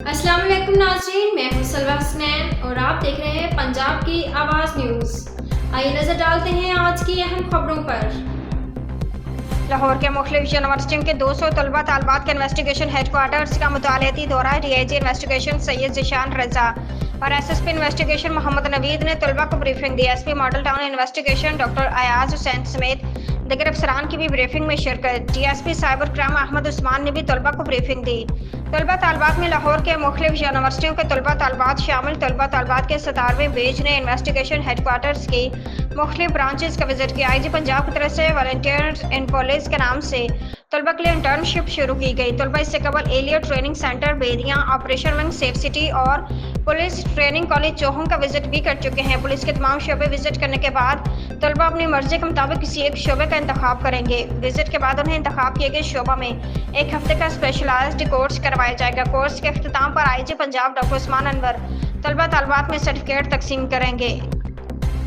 अस्सलाम वालेकुम नाज़रीन, मैं हूं सलवा हसनैन और आप देख रहे हैं पंजाब की आवाज़ न्यूज़। आइए नज़र डालते हैं आज की अहम खबरों पर। लाहौर के मुख्तलिफ यूनिवर्सिटियों के 200 तलबा तालबात के इन्वेस्टिगेशन हेडक्वार्टर्स का मुतालियाती दौरा। डीआईजी इन्वेस्टिगेशन सैयद ज़ीशान रज़ा और एसएसपी इन्वेस्टिगेशन मोहम्मद नवीद ने तलबा को ब्रीफिंग दी। SP Model Town investigation doctor Ayaz Hussain समेत दीगर अफसरान की भी ब्रीफिंग में शिरकत। DSP cyber crime Ahmed Usman ने भी तलबा को ब्रीफिंग दी। तलबा तालबात में लाहौर के मुख्तलिफ यूनिवर्सिटियों के तलबा तालबात शामिल। तलबा तालबात के 17वें बैच ने इन्वेस्टिगेशन हेडक्वार्टर्स की मुख्तलिफ ब्रांचेस का विजिट किया। आईजी पंजाब की तरफ से वॉलंटियर्स इन पुलिस के नाम से तलबा के लिए इंटर्नशिप शुरू की गई। तलबा इससे कबल elite training centre Bedian, operation wing Safe City और पुलिस ट्रेनिंग कॉलेज चौहों का विजिट भी कर चुके हैं। पुलिस के तमाम शोबे विजिट करने के बाद तलबा अपनी मर्जी के मुताबिक किसी एक शोबे का इंतखाब करेंगे। विजिट के बाद उन्हें इंतखाब किए गए शोबा में एक हफ्ते का स्पेशलाइज्ड कोर्स करवाया जाएगा। कोर्स के अख्तिताम पर आईजी पंजाब डॉक्टर उस्मान अनवर तलबा तालबात में सर्टिफिकेट तकसीम करेंगे।